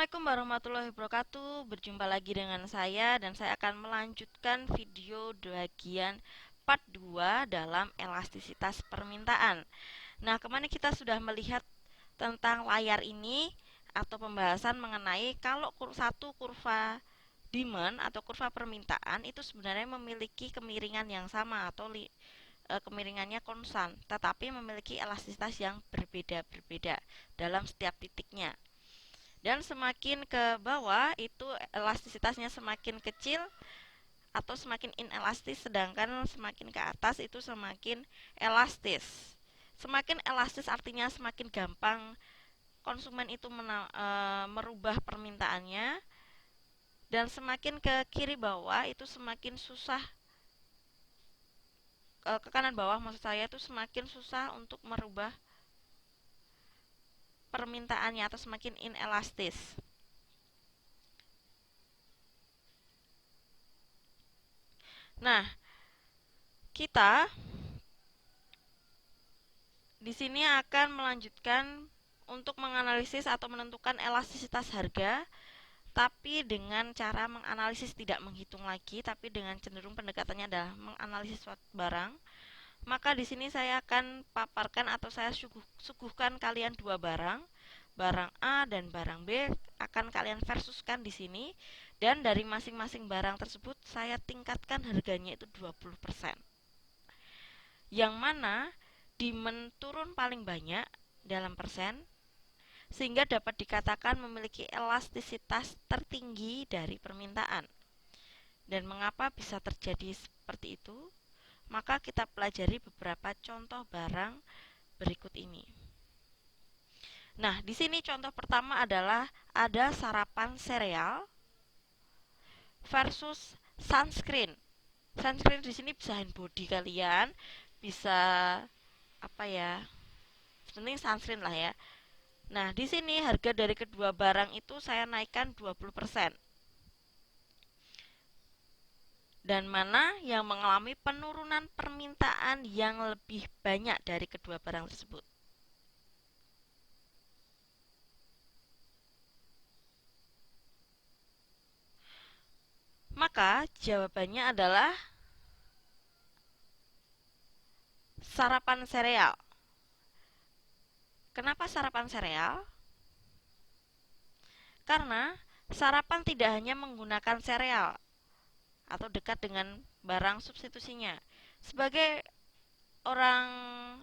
Assalamualaikum warahmatullahi wabarakatuh. Berjumpa lagi dengan saya dan saya akan melanjutkan video bagian part 2 dalam elastisitas permintaan. Nah, kemarin kita sudah melihat tentang layar ini atau pembahasan mengenai kalau satu kurva demand atau kurva permintaan itu sebenarnya memiliki kemiringan yang sama atau kemiringannya konstan, tetapi memiliki elastisitas yang berbeda-berbeda dalam setiap titiknya. Dan semakin ke bawah itu elastisitasnya semakin kecil atau semakin inelastis, sedangkan semakin ke atas itu semakin elastis. Semakin elastis artinya semakin gampang konsumen itu merubah permintaannya, dan semakin ke kiri bawah itu semakin susah, ke kanan bawah maksud saya, itu semakin susah untuk merubah permintaannya atau semakin inelastis. Nah, kita di sini akan melanjutkan untuk menganalisis atau menentukan elastisitas harga, tapi dengan cara menganalisis tidak menghitung lagi, tapi dengan cenderung pendekatannya adalah menganalisis suatu barang. Maka di sini saya akan paparkan atau saya suguhkan kalian dua barang, barang A dan barang B akan kalian versuskan di sini, dan dari masing-masing barang tersebut saya tingkatkan harganya itu 20%. Yang mana demand turun paling banyak dalam persen, sehingga dapat dikatakan memiliki elastisitas tertinggi dari permintaan. Dan mengapa bisa terjadi seperti itu? Maka kita pelajari beberapa contoh barang berikut ini. Nah, di sini contoh pertama adalah ada sarapan sereal versus sunscreen. Sunscreen di sini bisa hand body kalian, bisa apa ya? Penting sunscreen lah ya. Nah, di sini harga dari kedua barang itu saya naikkan 20%. Dan mana yang mengalami penurunan permintaan yang lebih banyak dari kedua barang tersebut? Maka jawabannya adalah sarapan sereal. Kenapa sarapan sereal? Karena sarapan tidak hanya menggunakan sereal atau dekat dengan barang substitusinya. Sebagai orang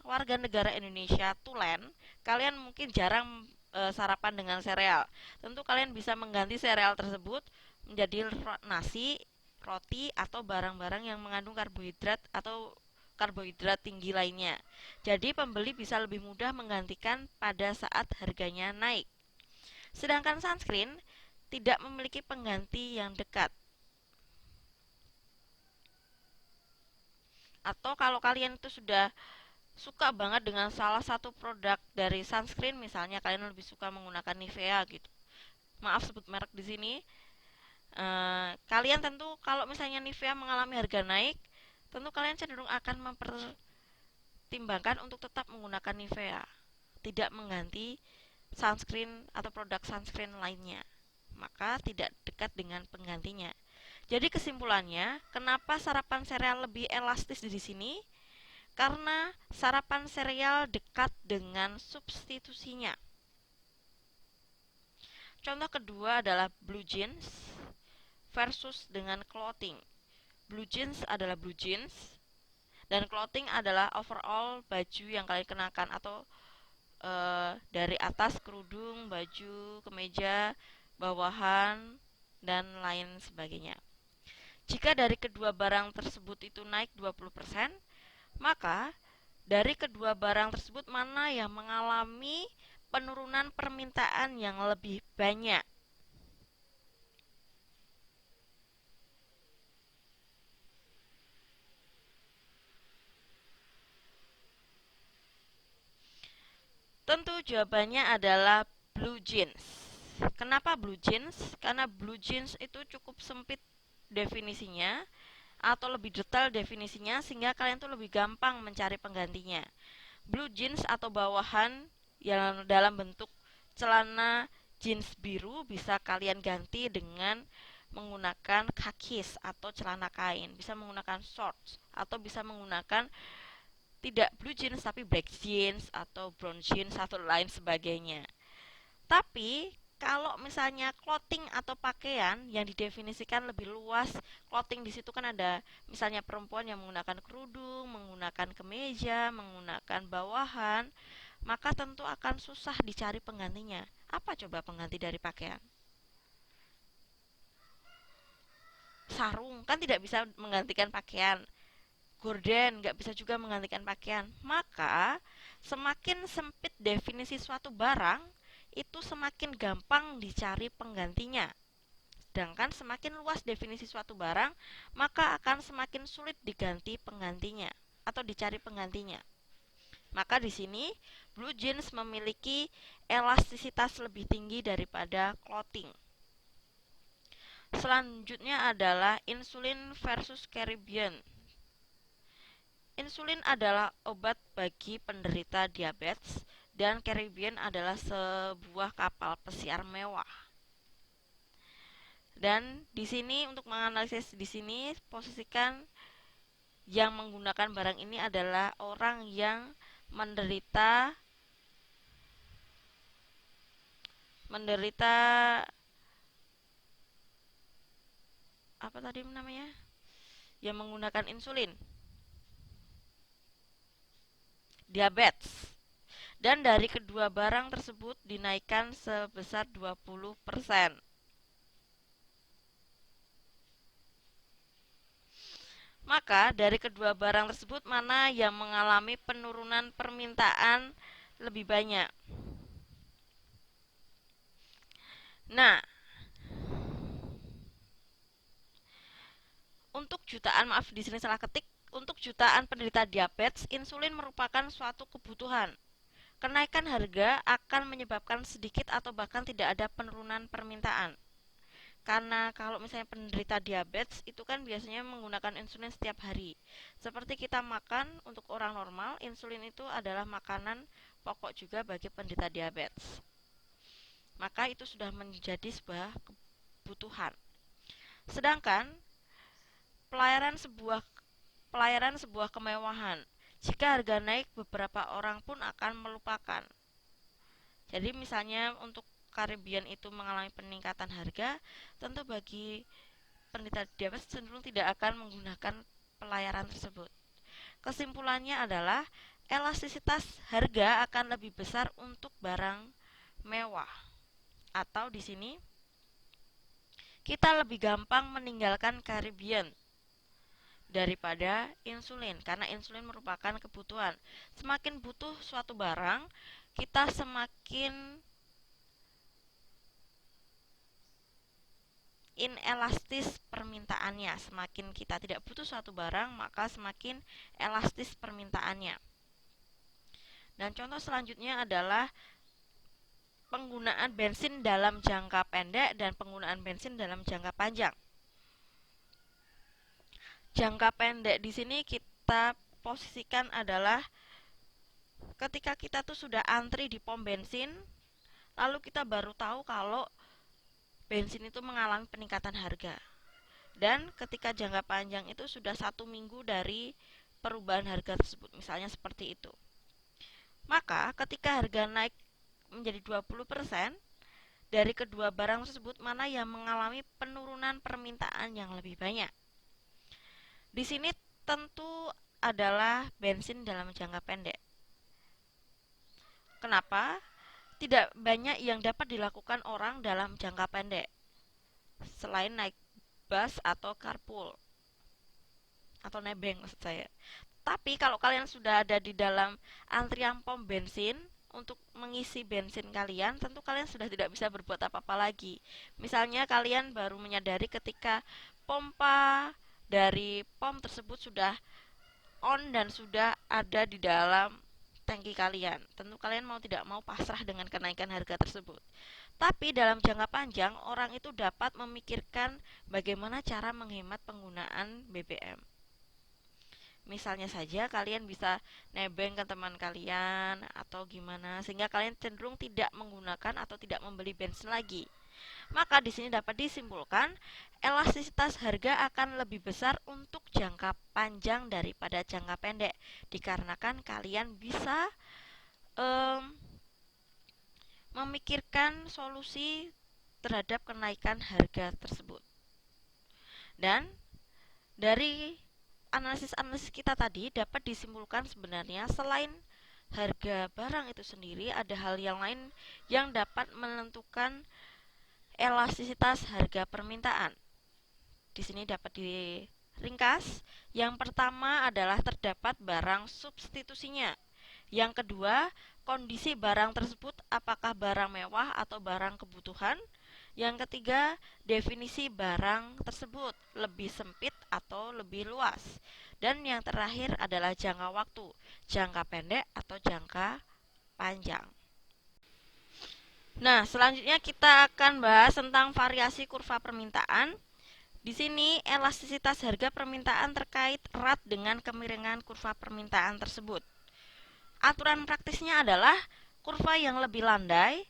warga negara Indonesia tulen, kalian mungkin jarang sarapan dengan sereal. Tentu kalian bisa mengganti sereal tersebut menjadi nasi, roti, atau barang-barang yang mengandung karbohidrat atau karbohidrat tinggi lainnya. Jadi pembeli bisa lebih mudah menggantikan pada saat harganya naik. Sedangkan sunscreen tidak memiliki pengganti yang dekat. Atau kalau kalian itu sudah suka banget dengan salah satu produk dari sunscreen, misalnya kalian lebih suka menggunakan Nivea gitu. Maaf sebut merek di sini. Kalian tentu kalau misalnya Nivea mengalami harga naik, tentu kalian cenderung akan mempertimbangkan untuk tetap menggunakan Nivea, tidak mengganti sunscreen atau produk sunscreen lainnya. Maka tidak dekat dengan penggantinya. Jadi kesimpulannya, kenapa sarapan sereal lebih elastis di sini? Karena sarapan sereal dekat dengan substitusinya. Contoh kedua adalah blue jeans versus dengan clothing. Blue jeans adalah blue jeans, dan clothing adalah overall baju yang kalian kenakan atau dari atas kerudung, baju, kemeja, bawahan, dan lain sebagainya. Jika dari kedua barang tersebut itu naik 20%, maka dari kedua barang tersebut mana yang mengalami penurunan permintaan yang lebih banyak? Tentu jawabannya adalah blue jeans. Kenapa blue jeans? Karena blue jeans itu cukup sempit definisinya atau lebih detail definisinya, sehingga kalian tuh lebih gampang mencari penggantinya. Blue jeans atau bawahan yang dalam bentuk celana jeans biru bisa kalian ganti dengan menggunakan khakis atau celana kain, bisa menggunakan shorts atau bisa menggunakan tidak blue jeans tapi black jeans atau brown jeans atau lain sebagainya. Tapi kalau misalnya clothing atau pakaian yang didefinisikan lebih luas, clothing di situ kan ada misalnya perempuan yang menggunakan kerudung, menggunakan kemeja, menggunakan bawahan, maka tentu akan susah dicari penggantinya. Apa coba pengganti dari pakaian? Sarung kan tidak bisa menggantikan pakaian. Gorden nggak bisa juga menggantikan pakaian. Maka semakin sempit definisi suatu barang, itu semakin gampang dicari penggantinya. Sedangkan semakin luas definisi suatu barang, maka akan semakin sulit diganti penggantinya atau dicari penggantinya. Maka di sini blue jeans memiliki elastisitas lebih tinggi daripada clothing. Selanjutnya adalah insulin versus Caribbean. Insulin adalah obat bagi penderita diabetes dan Caribbean adalah sebuah kapal pesiar mewah. Dan di sini untuk menganalisis di sini posisikan yang menggunakan barang ini adalah orang yang menderita menderita apa tadi namanya? Yang menggunakan insulin, diabetes. Dan dari kedua barang tersebut dinaikkan sebesar 20%. Maka dari kedua barang tersebut mana yang mengalami penurunan permintaan lebih banyak? Nah, untuk jutaan, maaf di sini salah ketik, untuk jutaan penderita diabetes, insulin merupakan suatu kebutuhan. Kenaikan harga akan menyebabkan sedikit atau bahkan tidak ada penurunan permintaan. Karena kalau misalnya penderita diabetes itu kan biasanya menggunakan insulin setiap hari. Seperti kita makan untuk orang normal, insulin itu adalah makanan pokok juga bagi penderita diabetes. Maka itu sudah menjadi sebuah kebutuhan. Sedangkan pelayaran sebuah kemewahan. Jika harga naik, beberapa orang pun akan melupakan. Jadi misalnya untuk Caribbean itu mengalami peningkatan harga, tentu bagi penderita diabetes cenderung tidak akan menggunakan pelayaran tersebut. Kesimpulannya adalah elastisitas harga akan lebih besar untuk barang mewah. Atau di sini kita lebih gampang meninggalkan Caribbean daripada insulin karena insulin merupakan kebutuhan. Semakin butuh suatu barang, kita semakin inelastis permintaannya. Semakin kita tidak butuh suatu barang, maka semakin elastis permintaannya. Dan contoh selanjutnya adalah penggunaan bensin dalam jangka pendek dan penggunaan bensin dalam jangka panjang. Jangka pendek di sini kita posisikan adalah ketika kita tuh sudah antri di pom bensin, lalu kita baru tahu kalau bensin itu mengalami peningkatan harga. Dan ketika jangka panjang itu sudah 1 minggu dari perubahan harga tersebut, misalnya seperti itu. Maka ketika harga naik menjadi 20%, dari kedua barang tersebut mana yang mengalami penurunan permintaan yang lebih banyak? Di sini tentu adalah bensin dalam jangka pendek. Kenapa? Tidak banyak yang dapat dilakukan orang dalam jangka pendek selain naik bus atau carpool atau nebeng maksud saya. Tapi kalau kalian sudah ada di dalam antrian pom bensin untuk mengisi bensin kalian, tentu kalian sudah tidak bisa berbuat apa-apa lagi. Misalnya kalian baru menyadari ketika pompa dari pom tersebut sudah on dan sudah ada di dalam tangki kalian. Tentu kalian mau tidak mau pasrah dengan kenaikan harga tersebut. Tapi dalam jangka panjang, orang itu dapat memikirkan bagaimana cara menghemat penggunaan BBM. Misalnya saja kalian bisa nebeng ke teman kalian atau gimana sehingga kalian cenderung tidak menggunakan atau tidak membeli bensin lagi. Maka di sini dapat disimpulkan elastisitas harga akan lebih besar untuk jangka panjang daripada jangka pendek dikarenakan kalian bisa em, memikirkan solusi terhadap kenaikan harga tersebut. Dan dari analisis-analisis kita tadi dapat disimpulkan sebenarnya selain harga barang itu sendiri ada hal yang lain yang dapat menentukan elastisitas harga permintaan. Di sini dapat diringkas. Yang pertama adalah terdapat barang substitusinya. Yang kedua, kondisi barang tersebut apakah barang mewah atau barang kebutuhan. Yang ketiga, definisi barang tersebut lebih sempit atau lebih luas. Dan yang terakhir adalah jangka waktu, jangka pendek atau jangka panjang. Nah, selanjutnya kita akan bahas tentang variasi kurva permintaan. Di sini elastisitas harga permintaan terkait erat dengan kemiringan kurva permintaan tersebut. Aturan praktisnya adalah kurva yang lebih landai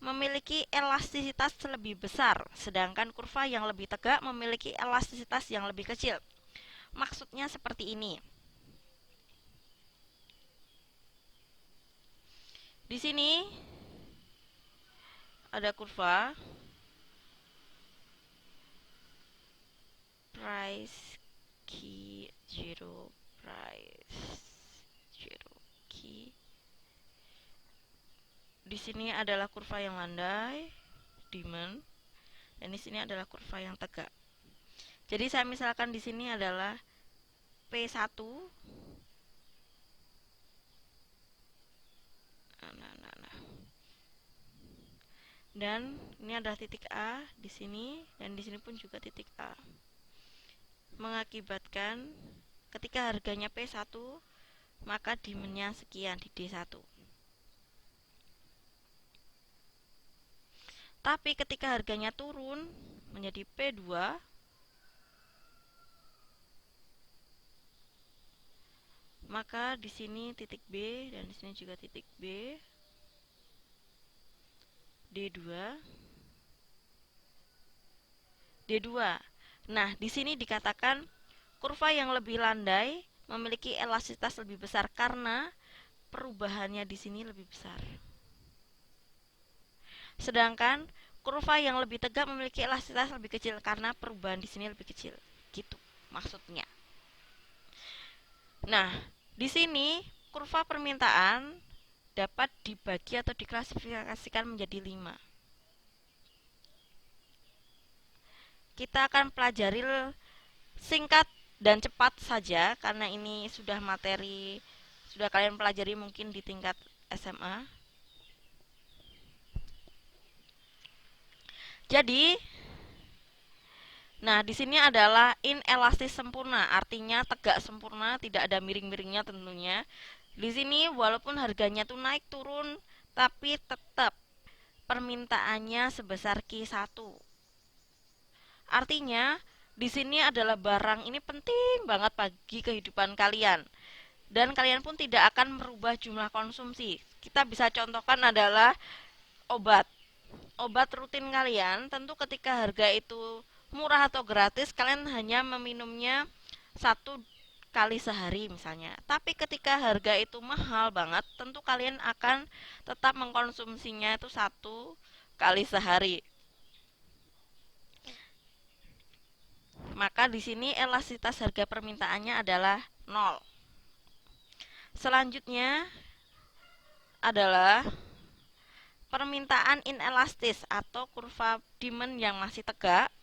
memiliki elastisitas lebih besar, sedangkan kurva yang lebih tegak memiliki elastisitas yang lebih kecil. Maksudnya seperti ini. Di sini ada kurva price key zero price zero key. Di sini adalah kurva yang landai, demand, dan di sini adalah kurva yang tegak. Jadi saya misalkan di sini adalah P1. Nah. Dan ini adalah titik A di sini dan di sini pun juga titik A. Mengakibatkan ketika harganya P1 maka demand-nya sekian di D1. Tapi ketika harganya turun menjadi P2 maka di sini titik B dan di sini juga titik B. D2. Nah, di sini dikatakan kurva yang lebih landai memiliki elastisitas lebih besar karena perubahannya di sini lebih besar. Sedangkan kurva yang lebih tegak memiliki elastisitas lebih kecil karena perubahan di sini lebih kecil. Gitu maksudnya. Nah, di sini kurva permintaan dapat dibagi atau diklasifikasikan menjadi 5. Kita akan pelajari singkat dan cepat saja karena ini sudah materi sudah kalian pelajari mungkin di tingkat SMA. Jadi, nah di sini adalah inelastis sempurna, artinya tegak sempurna, tidak ada miring-miringnya tentunya. Di sini walaupun harganya tuh naik turun, tapi tetap permintaannya sebesar Q1. Artinya di sini adalah barang ini penting banget bagi kehidupan kalian. Dan kalian pun tidak akan merubah jumlah konsumsi. Kita bisa contohkan adalah obat. Obat rutin kalian, tentu ketika harga itu murah atau gratis, kalian hanya meminumnya 1 kali sehari misalnya. Tapi ketika harga itu mahal banget, tentu kalian akan tetap mengkonsumsinya itu 1 kali sehari. Maka di sini elastisitas harga permintaannya adalah 0. Selanjutnya adalah permintaan inelastis atau kurva demand yang masih tegak.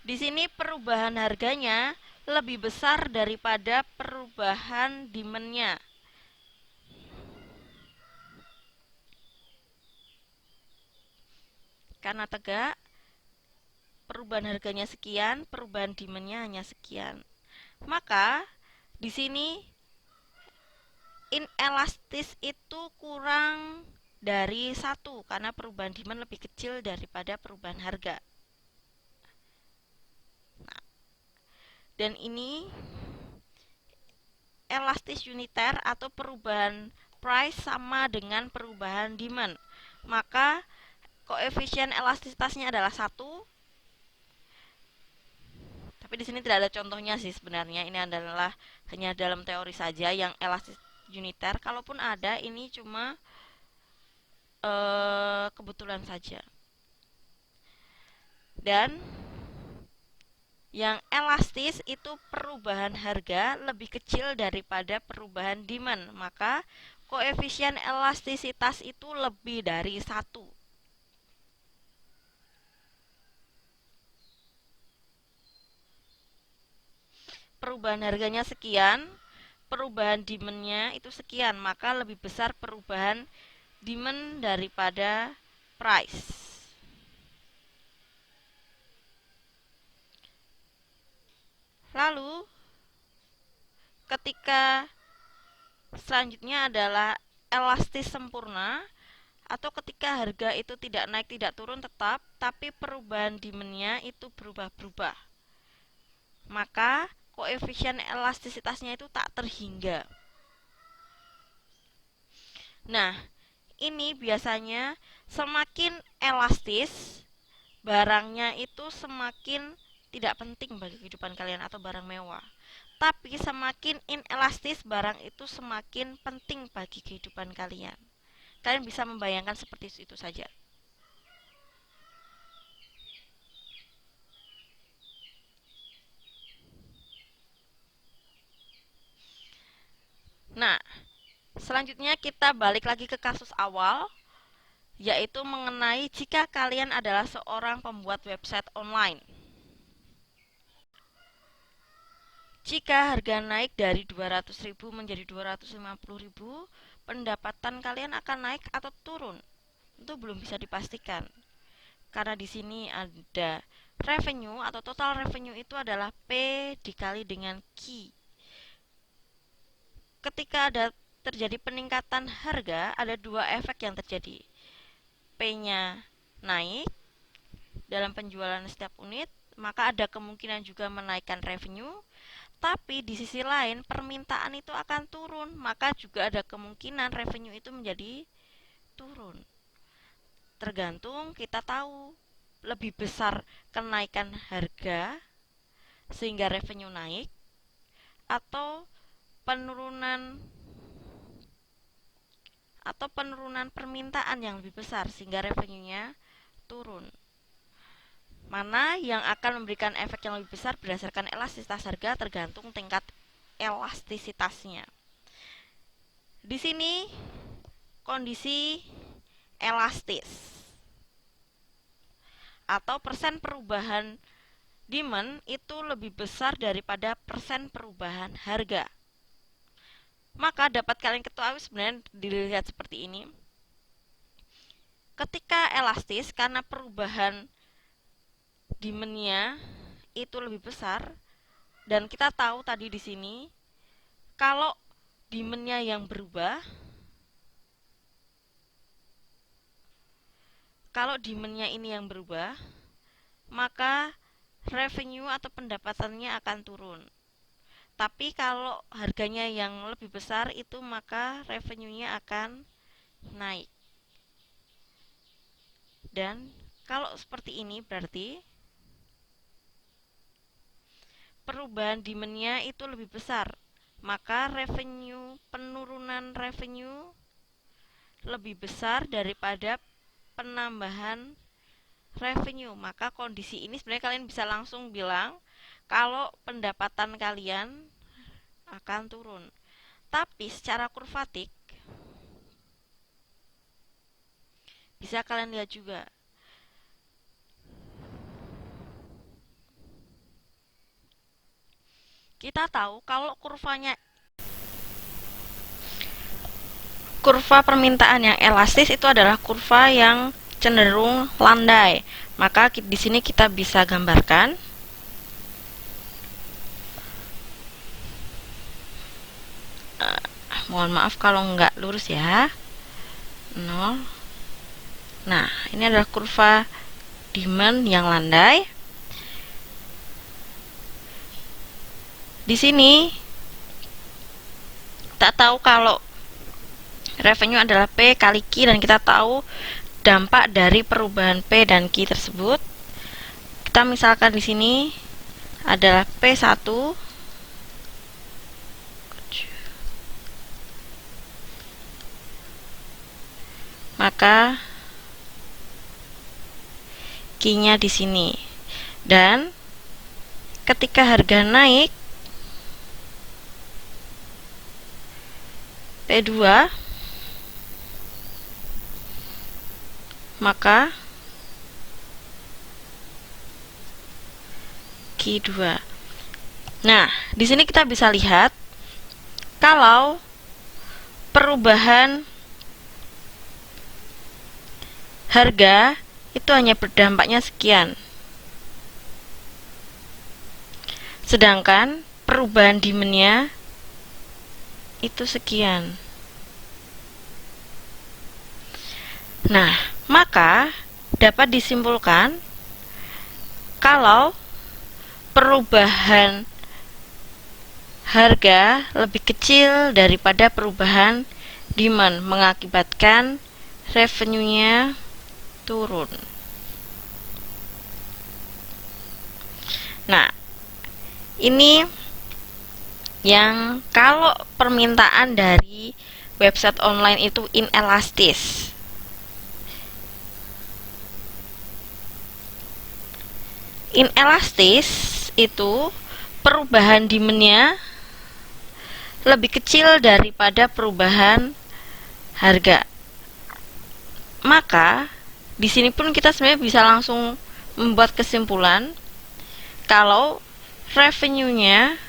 Di sini perubahan harganya lebih besar daripada perubahan demand-nya. Karena tegak, perubahan harganya sekian, perubahan demand-nya hanya sekian. Maka di sini inelastis itu kurang dari 1 karena perubahan demand lebih kecil daripada perubahan harga. Nah, dan ini elastis uniter atau perubahan price sama dengan perubahan demand, maka koefisien elastisitasnya adalah 1. Tapi di sini tidak ada contohnya sih sebenarnya. Ini adalah hanya dalam teori saja yang elastis uniter. Kalaupun ada, ini cuma kebetulan saja. Dan yang elastis itu perubahan harga lebih kecil daripada perubahan demand, maka koefisien elastisitas itu lebih dari 1. Perubahan harganya sekian, perubahan demand-nya itu sekian, maka lebih besar perubahan demand daripada price. Lalu ketika selanjutnya adalah elastis sempurna, atau ketika harga itu tidak naik tidak turun tetap, tapi perubahan demand-nya itu berubah-berubah, maka koefisien elastisitasnya itu tak terhingga. Nah, ini biasanya semakin elastis barangnya itu semakin tidak penting bagi kehidupan kalian atau barang mewah. Tapi semakin inelastis barang itu semakin penting bagi kehidupan kalian. Kalian bisa membayangkan seperti itu saja. Nah, selanjutnya kita balik lagi ke kasus awal, yaitu mengenai jika kalian adalah seorang pembuat website online. Jika harga naik dari 200.000 menjadi 250.000, pendapatan kalian akan naik atau turun? Itu belum bisa dipastikan. Karena di sini ada revenue atau total revenue itu adalah P dikali dengan Q. Ketika ada terjadi peningkatan harga, ada dua efek yang terjadi. P-nya naik dalam penjualan setiap unit, maka ada kemungkinan juga menaikkan revenue. Tapi di sisi lain permintaan itu akan turun, maka juga ada kemungkinan revenue itu menjadi turun. Tergantung kita tahu lebih besar kenaikan harga sehingga revenue naik, atau penurunan permintaan yang lebih besar sehingga revenue-nya turun. Mana yang akan memberikan efek yang lebih besar berdasarkan elastisitas harga tergantung tingkat elastisitasnya. Di sini kondisi elastis atau persen perubahan demand itu lebih besar daripada persen perubahan harga. Maka dapat kalian ketahui sebenarnya dilihat seperti ini. Ketika elastis karena perubahan demand-nya itu lebih besar, dan kita tahu tadi di sini kalau demand-nya yang berubah, kalau demand-nya ini yang berubah, maka revenue atau pendapatannya akan turun. Tapi kalau harganya yang lebih besar itu, maka revenue-nya akan naik. Dan kalau seperti ini berarti perubahan demand-nya itu lebih besar, maka penurunan revenue lebih besar daripada penambahan revenue. Maka kondisi ini sebenarnya kalian bisa langsung bilang kalau pendapatan kalian akan turun. Tapi secara kurvatik bisa kalian lihat juga. Kita tahu kalau kurva permintaan yang elastis itu adalah kurva yang cenderung landai. Maka di sini kita bisa gambarkan mohon maaf kalau nggak lurus ya, 0. Nah, ini adalah kurva demand yang landai. Di sini kita tahu kalau revenue adalah P kali Q, dan kita tahu dampak dari perubahan P dan Q tersebut. Kita misalkan di sini adalah P1, maka Q-nya di sini. Dan ketika harga naik P2, maka Q2. Nah, di sini kita bisa lihat kalau perubahan harga itu hanya berdampaknya sekian, sedangkan perubahan demand-nya itu sekian. Nah, maka dapat disimpulkan kalau perubahan harga lebih kecil daripada perubahan demand, mengakibatkan revenue-nya turun. Nah, ini yang kalau permintaan dari website online itu inelastis. Inelastis itu perubahan demand-nya lebih kecil daripada perubahan harga. Maka di sini pun kita sebenarnya bisa langsung membuat kesimpulan kalau revenue-nya,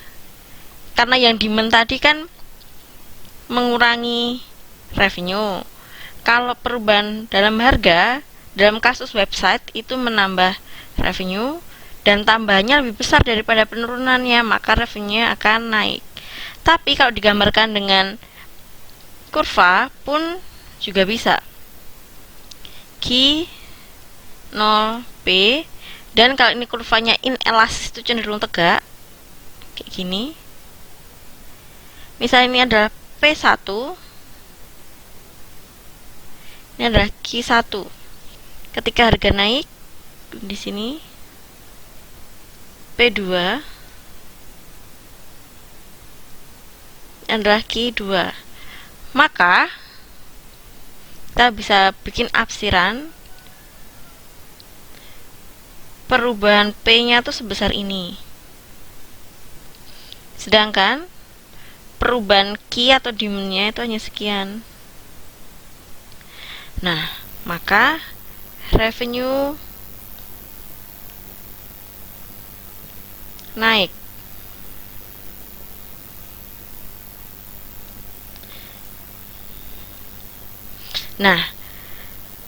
karena yang demand tadi kan mengurangi revenue, kalau perubahan dalam harga dalam kasus website itu menambah revenue, dan tambahannya lebih besar daripada penurunannya, maka revenue akan naik. Tapi kalau digambarkan dengan kurva pun juga bisa. Q 0P, dan kalau ini kurvanya inelastis itu cenderung tegak kayak gini. Misalnya ini adalah P1, ini adalah Q1. Ketika harga naik di sini P2 adalah Q2, maka kita bisa bikin apsiran perubahan P-nya tuh sebesar ini, sedangkan perubahan Q atau demand-nya itu hanya sekian. Nah, maka revenue naik. Nah,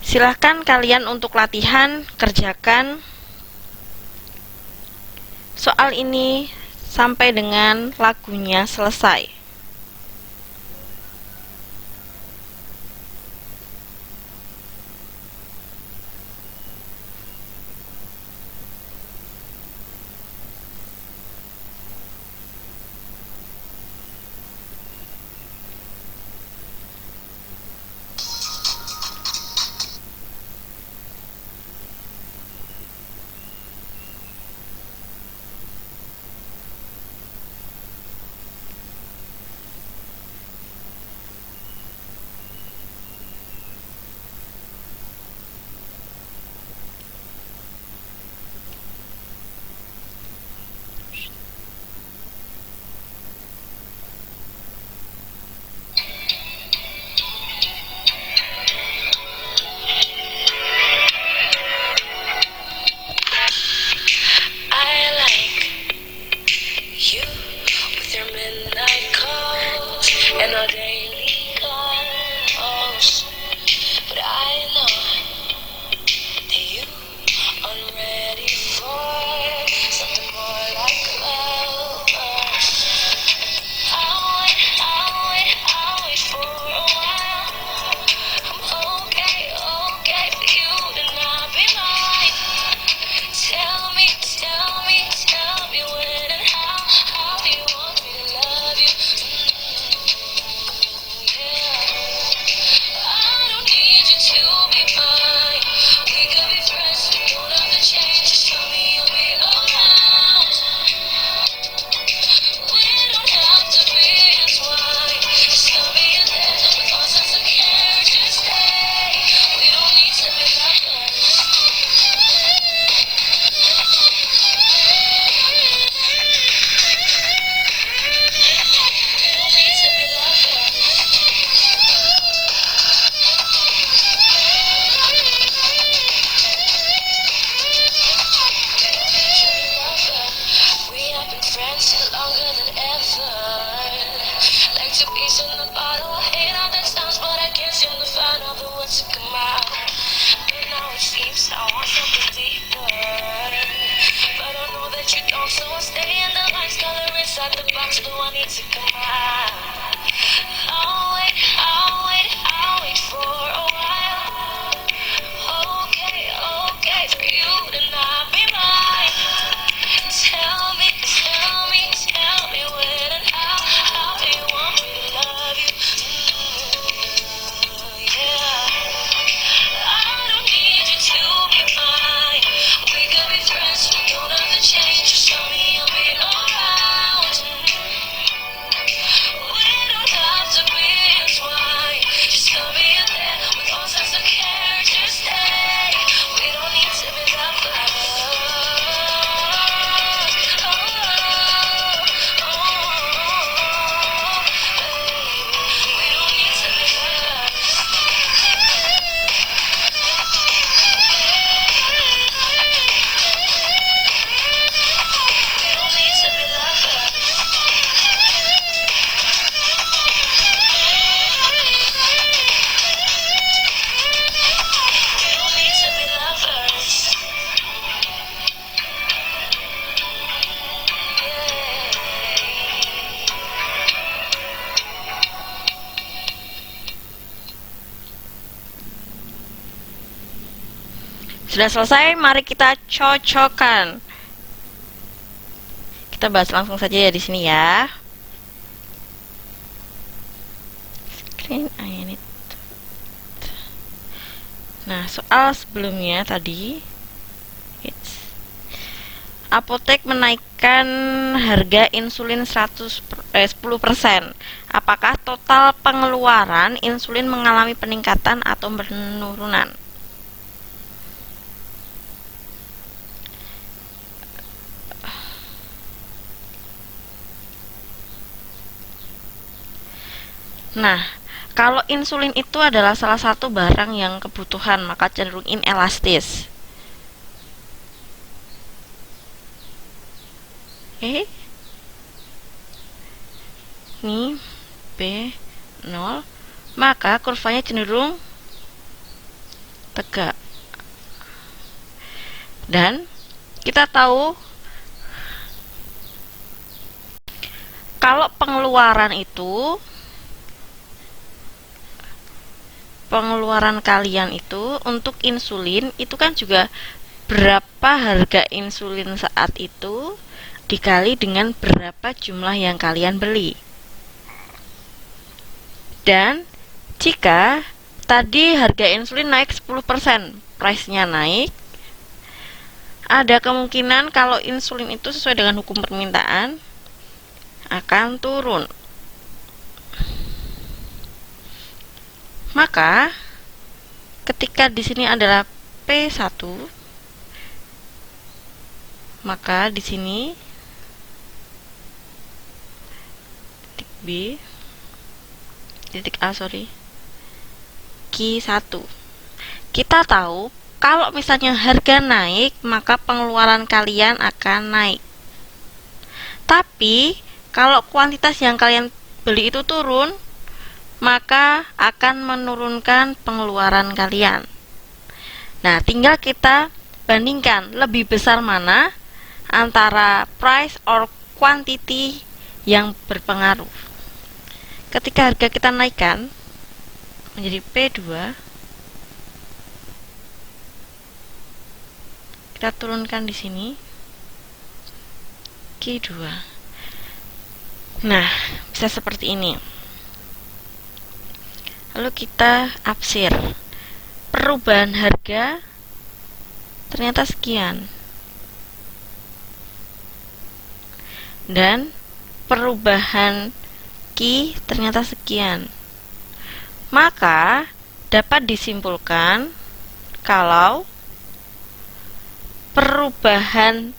silahkan kalian untuk latihan kerjakan soal ini sampai dengan lagunya selesai. outside the box, no, I need to come out. I'll wait for a while. Okay, okay, for you to not be mine. Tell me when and how do you want me to love you? Yeah. I don't need you to be mine. We could be friends, we don't have to change. Just tell me you'll be around. We don't have to be entwined. Just tell me you're there with all sorts of care. Just stay. We don't need to be that Sudah selesai, mari kita cocokkan. Kita bahas langsung saja ya di sini ya. Screen I need. Nah, soal sebelumnya tadi, apotek menaikkan harga insulin 10%. Apakah total pengeluaran insulin mengalami peningkatan atau penurunan? Nah, kalau insulin itu adalah salah satu barang yang kebutuhan, maka cenderung inelastis. Ini B0, maka kurvanya cenderung tegak. Dan kita tahu kalau pengeluaran kalian itu untuk insulin itu kan juga berapa harga insulin saat itu dikali dengan berapa jumlah yang kalian beli. Dan jika tadi harga insulin naik 10%, price-nya naik, ada kemungkinan kalau insulin itu sesuai dengan hukum permintaan akan turun. Maka ketika di sini adalah P1, maka di sini titik B, titik A, Q1. Kita tahu kalau misalnya harga naik, maka pengeluaran kalian akan naik. Tapi kalau kuantitas yang kalian beli itu turun, maka akan menurunkan pengeluaran kalian. Nah, tinggal kita bandingkan lebih besar mana antara price or quantity yang berpengaruh. Ketika harga kita naikkan menjadi P2, kita turunkan di sini Q2. Nah, bisa seperti ini. Lalu kita absir. Perubahan harga ternyata sekian. Dan perubahan Q ternyata sekian. Maka dapat disimpulkan kalau perubahan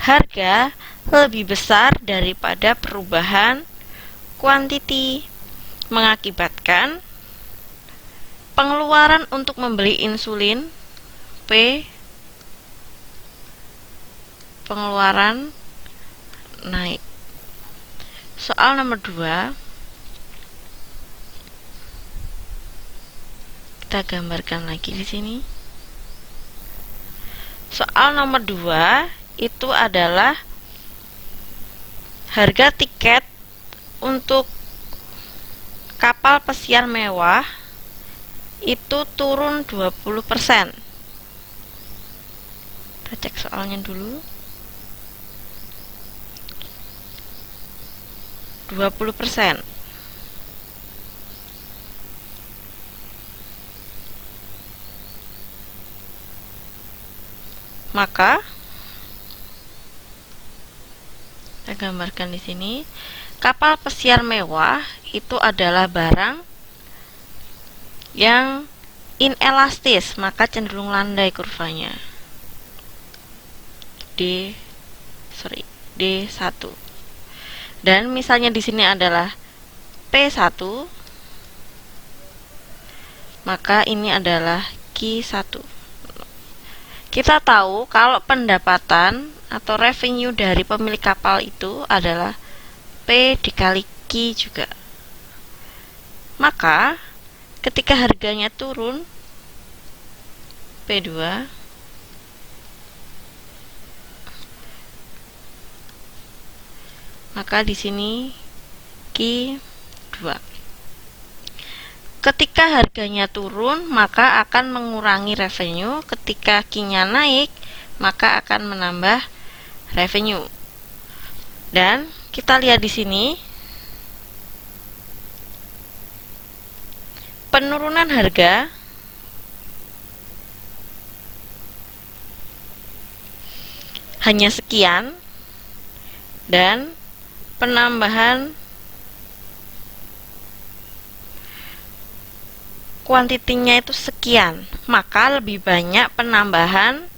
harga lebih besar daripada perubahan quantity, mengakibatkan pengeluaran untuk membeli insulin P pengeluaran naik. Soal nomor 2 kita gambarkan lagi di sini. Soal nomor 2 itu adalah harga tiket untuk kapal pesiar mewah itu turun 20%. Kita cek soalnya dulu. 20%. Maka saya gambarkan di sini, kapal pesiar mewah itu adalah barang yang inelastis, maka cenderung landai kurvanya. D1. Dan misalnya di sini adalah P1, maka ini adalah Q1. Kita tahu kalau pendapatan atau revenue dari pemilik kapal itu adalah P dikali Q juga. Maka ketika harganya turun, P2, maka di sini Q2. Ketika harganya turun, maka akan mengurangi revenue. Ketika Q-nya naik, maka akan menambah revenue. Dan kita lihat di sini, penurunan harga hanya sekian dan penambahan kuantitinya itu sekian, maka lebih banyak penambahan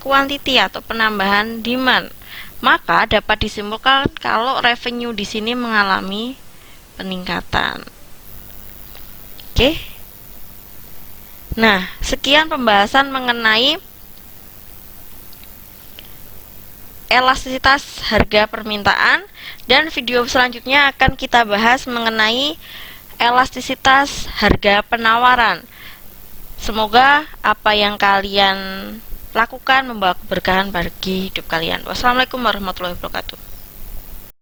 kuantiti atau penambahan demand. Maka dapat disimpulkan kalau revenue di sini mengalami peningkatan. Oke. Nah, sekian pembahasan mengenai elastisitas harga permintaan, dan video selanjutnya akan kita bahas mengenai elastisitas harga penawaran. Semoga apa yang kalian lakukan membawa keberkahan bagi hidup kalian. Wassalamualaikum warahmatullahi wabarakatuh.